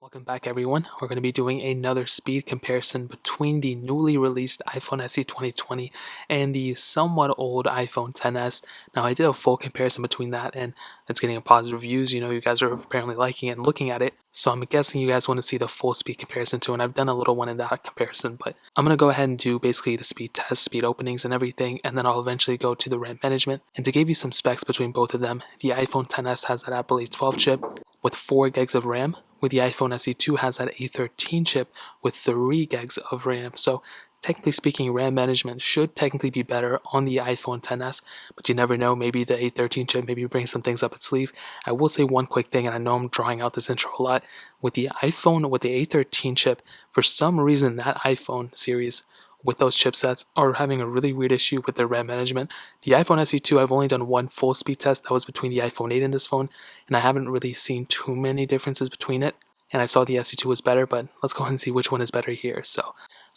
Welcome back everyone. We're going to be doing another speed comparison between the newly released iPhone SE 2020 and the somewhat old iPhone XS. Now I did a full comparison between that and it's getting a positive reviews. You guys are apparently liking it and looking at it. So I'm guessing you guys want to see the full speed comparison too, and I've done a little one in that comparison, but I'm going to go ahead and do basically the speed test, speed openings and everything, and then I'll eventually go to the RAM management. And to give you some specs between both of them, the iPhone XS has that Apple A12 chip with 4 gigs of RAM, with the iPhone SE2 has that A13 chip with 3 gigs of RAM. So technically speaking, RAM management should technically be better on the iPhone XS, but you never know, maybe the A13 chip maybe brings some things up its sleeve. I will say one quick thing, and I know I'm drawing out this intro a lot, with the iPhone with the A13 chip, for some reason that iPhone series with those chipsets are having a really weird issue with their RAM management. The iPhone SE2, I've only done one full speed test, that was between the iPhone 8 and this phone, and I haven't really seen too many differences between it. And I saw the SE2 was better, but let's go ahead and see which one is better here. So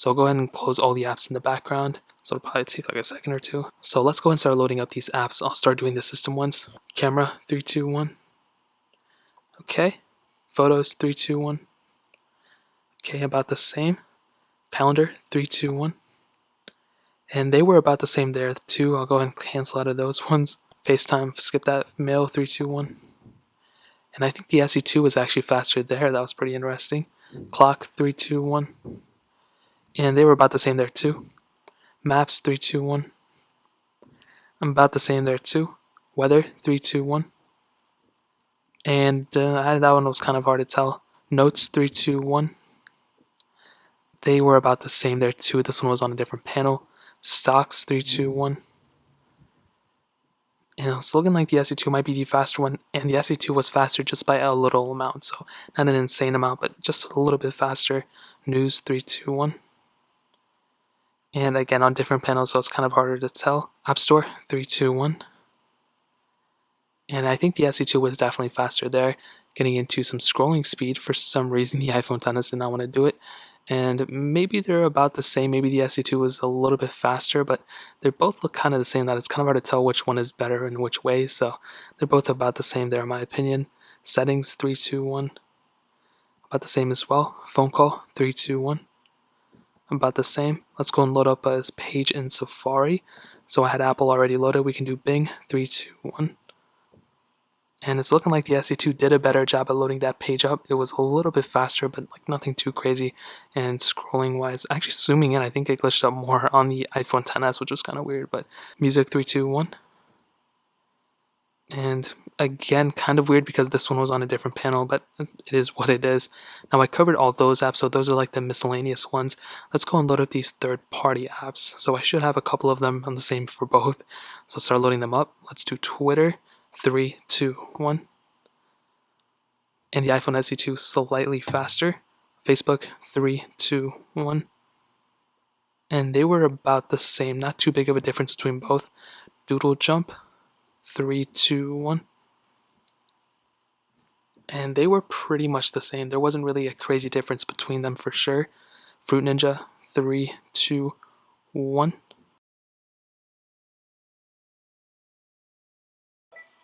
I'll go ahead and close all the apps in the background. So it'll probably take like a second or two. So let's go and start loading up these apps. I'll start doing the system ones. Camera, 3, 2, 1. Okay. Photos, 3, 2, 1. Okay, about the same. Calendar, 3, 2, 1. And they were about the same there too. I'll go ahead and cancel out of those ones. FaceTime, skip that. Mail, 3, 2, 1. And I think the SE2 was actually faster there. That was pretty interesting. Clock, 3, 2, 1. And they were about the same there too. Maps, 3, 2, 1. I'm about the same there too. Weather, 3, 2, 1. And that one was kind of hard to tell. Notes, 3, 2, 1. They were about the same there too. This one was on a different panel. Stocks, 3, 2, 1. And it's looking like the SE2 might be the faster one, and the SE2 was faster just by a little amount, so not an insane amount, but just a little bit faster. News, 3, 2, 1. And again, on different panels, so it's kind of harder to tell. App Store, 3, 2, 1. And I think the SE2 was definitely faster there. Getting into some scrolling speed, for some reason the iPhone XS did not want to do it. And maybe they're about the same. Maybe the SE2 was a little bit faster, but they both look kind of the same. That it's kind of hard to tell which one is better in which way. So they're both about the same there, in my opinion. Settings, 3, 2, 1. About the same as well. Phone call, 3, 2, 1. About the same. Let's go and load up a page in Safari. So I had Apple already loaded. We can do Bing, 3, 2, 1. And it's looking like the SE2 did a better job at loading that page up. It was a little bit faster, but like nothing too crazy. And scrolling wise, actually zooming in, I think it glitched up more on the iPhone XS, which was kind of weird. But music, 3, 2, 1. And again, kind of weird because this one was on a different panel, but it is what it is. Now I covered all those apps, so those are like the miscellaneous ones. Let's go and load up these third-party apps. So I should have a couple of them on the same for both. So start loading them up. Let's do Twitter. 3, 2, 1. And the iPhone SE2 slightly faster. Facebook, 3, 2, 1. And they were about the same, not too big of a difference between both. Doodle Jump, 3, 2, 1. And they were pretty much the same. There wasn't really a crazy difference between them for sure. Fruit Ninja, 3, 2, 1.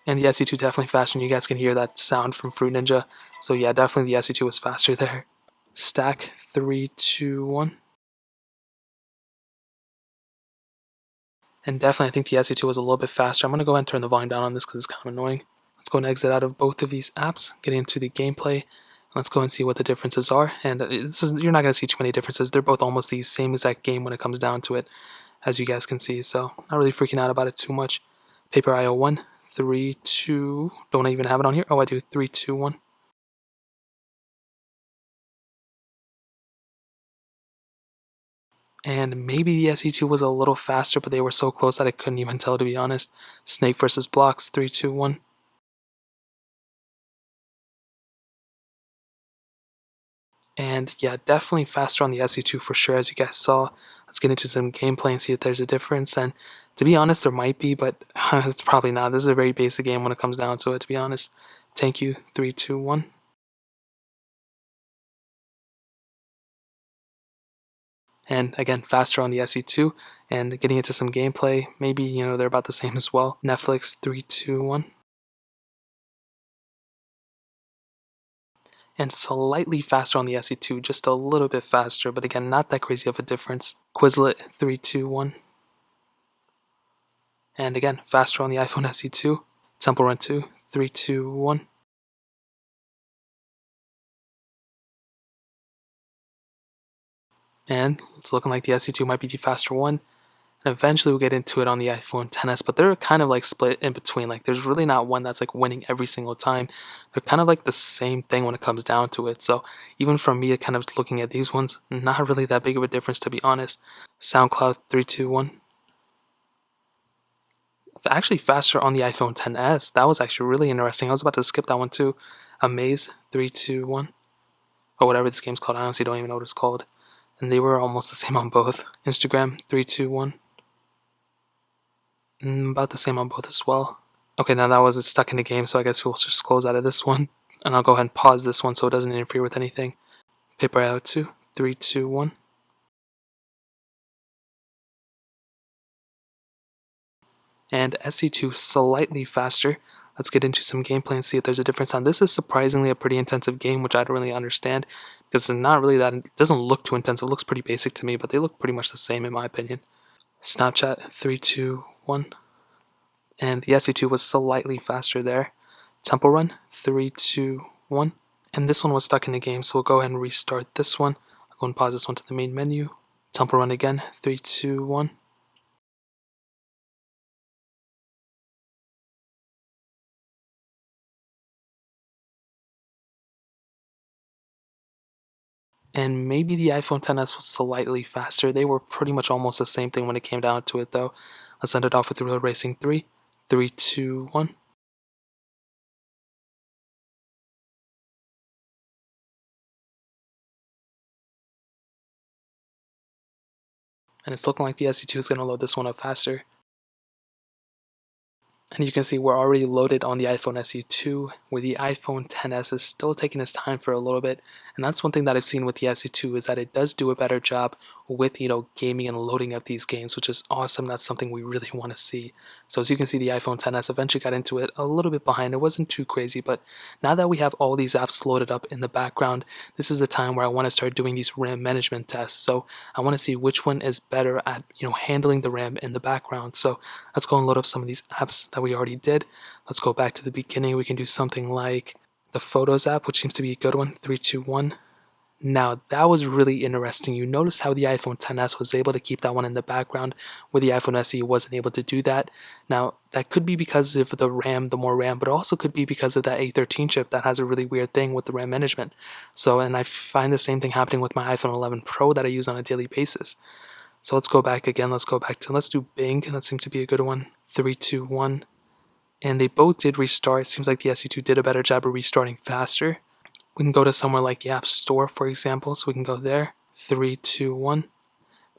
And the SE2 definitely faster, and you guys can hear that sound from Fruit Ninja. So yeah, definitely the SE2 was faster there. Stack, 3, 2, 1. And definitely I think the SE2 was a little bit faster. I'm going to go ahead and turn the volume down on this because it's kind of annoying. Let's go and exit out of both of these apps, get into the gameplay. Let's go and see what the differences are. And you're not going to see too many differences. They're both almost the same exact game when it comes down to it, as you guys can see. So not really freaking out about it too much. Paper IO 1. 3, 2, don't I even have it on here? Oh, I do. 3, 2, 1. And maybe the SE2 was a little faster, but they were so close that I couldn't even tell, to be honest. Snake versus Blocks, 3, 2, 1. And yeah, definitely faster on the SE2 for sure, as you guys saw. Let's get into some gameplay and see if there's a difference. And to be honest, there might be, but it's probably not. This is a very basic game when it comes down to it, to be honest. Thank you, 3, 2, 1. And again, faster on the SE2. And getting into some gameplay, maybe, they're about the same as well. Netflix, 3, 2, 1. and slightly faster on the SE2, just a little bit faster, but again, not that crazy of a difference. Quizlet 3, 2, 1. And again, faster on the iPhone SE2. Temple Run 2, 3, 2, 1. And it's looking like the SE2 might be the faster one. And eventually we'll get into it on the iPhone XS, but they're kind of like split in between. Like there's really not one that's like winning every single time. They're kind of like the same thing when it comes down to it. So even from me, kind of looking at these ones, not really that big of a difference to be honest. SoundCloud 3, 2, 1. Actually faster on the iPhone XS. That was actually really interesting. I was about to skip that one too. Amaze 3, 2, 1. Or whatever this game's called. I honestly don't even know what it's called. And they were almost the same on both. Instagram 3, 2, 1. About the same on both as well. Okay, now that was stuck in the game, so I guess we'll just close out of this one. And I'll go ahead and pause this one so it doesn't interfere with anything. Paper out 2, 3, 2, 1. And SE2 slightly faster. Let's get into some gameplay and see if there's a difference. Now, this is surprisingly a pretty intensive game, which I don't really understand because it's not really that. It doesn't look too intensive. It looks pretty basic to me, but they look pretty much the same in my opinion. Snapchat 3, 2, 1. And the SE2 was slightly faster there. Temple Run 3, 2, 1. And this one was stuck in the game, so we'll go ahead and restart this one. I'll go and pause this one to the main menu. Temple Run again 3, 2, 1. And maybe the iPhone XS was slightly faster. They were pretty much almost the same thing when it came down to it though. Let's end it off with Real Racing 3, 3, 2, 1. And it's looking like the SE2 is going to load this one up faster. And you can see we're already loaded on the iPhone SE2, where the iPhone XS is still taking its time for a little bit. And that's one thing that I've seen with the SE2 is that it does do a better job with, gaming and loading up these games, which is awesome. That's something we really want to see. So as you can see, the iPhone XS eventually got into it a little bit behind. It wasn't too crazy, but now that we have all these apps loaded up in the background, this is the time where I want to start doing these RAM management tests. So I want to see which one is better at, handling the RAM in the background. So let's go and load up some of these apps that we already did. Let's go back to the beginning. We can do something like the Photos app, which seems to be a good one. 3, 2, 1. Now that was really interesting. You notice how the iPhone XS was able to keep that one in the background where the iPhone SE wasn't able to do that. Now that could be because of the more RAM, but also could be because of that A13 chip that has a really weird thing with the RAM management. So, and I find the same thing happening with my iPhone 11 Pro that I use on a daily basis. So let's go back again. Let's do Bing. That seems to be a good one. 3, 2, 1. And they both did restart. It seems like the SE2 did a better job of restarting faster. We can go to somewhere like the App Store, for example. So we can go there. 3, 2, 1.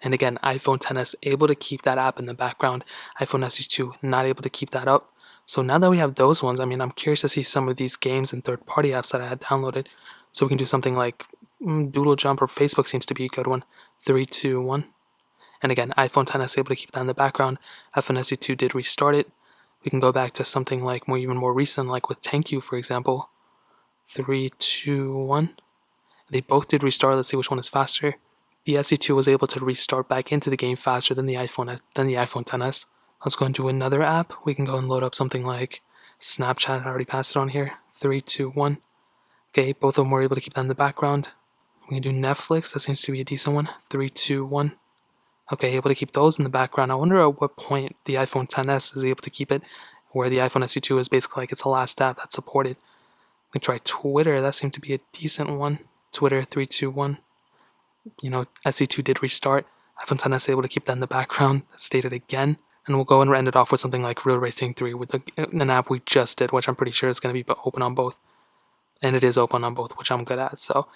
And again, iPhone XS able to keep that app in the background. iPhone SE2 not able to keep that up. So now that we have those ones, I'm curious to see some of these games and third-party apps that I had downloaded. So we can do something like Doodle Jump, or Facebook seems to be a good one. 3, 2, 1. And again, iPhone XS able to keep that in the background. iPhone SE2 did restart it. We can go back to something like even more recent, like with Thank You, for example. 3, 2, 1. They both did restart. Let's see which one is faster. The SE2 was able to restart back into the game faster than the iPhone XS. Let's go into another app. We can go and load up something like Snapchat. I already passed it on here. 3, 2, 1. Okay, both of them were able to keep that in the background. We can do Netflix. That seems to be a decent one. 3, 2, 1. Okay, able to keep those in the background. I wonder at what point the iPhone XS is able to keep it, where the iPhone SE2 is basically like it's the last app that's supported. We can try Twitter. That seemed to be a decent one. Twitter 3, 2, 1. SE2 did restart. iPhone XS able to keep that in the background. Stated again. And we'll go and end it off with something like Real Racing 3 with an app we just did, which I'm pretty sure is going to be open on both. And it is open on both, which I'm good at. So,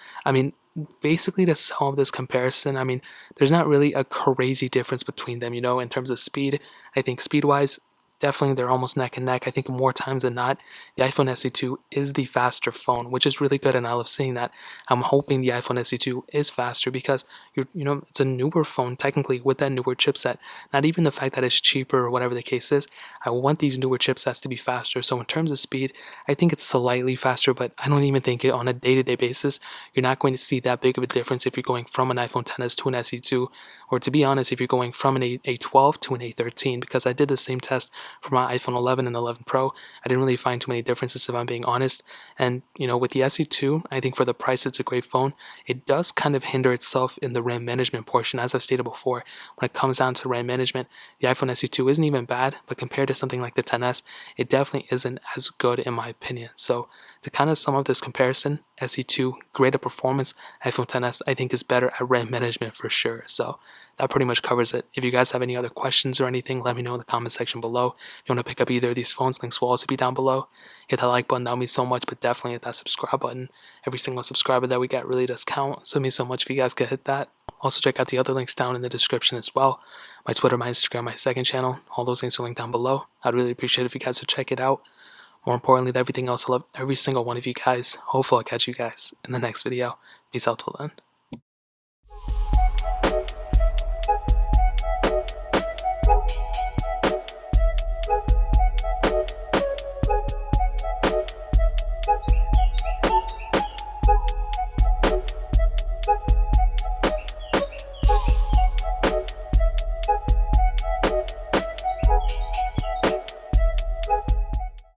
basically to sum up this comparison, there's not really a crazy difference between them, in terms of speed. I think speed-wise, definitely they're almost neck and neck. I think more times than not, the iPhone SE2 is the faster phone, which is really good, and I love seeing that. I'm hoping the iPhone SE2 is faster because it's a newer phone technically with that newer chipset. Not even the fact that it's cheaper or whatever the case is. I want these newer chipsets to be faster. So in terms of speed, I think it's slightly faster, but I don't even think it on a day-to-day basis you're not going to see that big of a difference if you're going from an iPhone XS to an SE2, or to be honest, if you're going from an A12 to an A13, because I did the same test for my iPhone 11 and 11 Pro. I didn't really find too many differences if I'm being honest. And with the SE2, I think for the price, it's a great phone. It does kind of hinder itself in the RAM management portion, as I've stated before. When it comes down to RAM management, the iPhone SE2 isn't even bad, but compared to something like the XS, it definitely isn't as good in my opinion. So to kind of sum up this comparison, SE2, greater performance, iPhone XS, I think is better at RAM management for sure. So that pretty much covers it. If you guys have any other questions or anything, let me know in the comment section below. If you want to pick up either of these phones, links will also be down below. Hit that like button, that would mean so much, but definitely hit that subscribe button. Every single subscriber that we get really does count, so it means so much if you guys could hit that. Also check out the other links down in the description as well. My Twitter, my Instagram, my second channel, all those links are linked down below. I'd really appreciate it if you guys would check it out. More importantly than everything else, I love every single one of you guys. Hopefully I'll catch you guys in the next video. Peace out till then.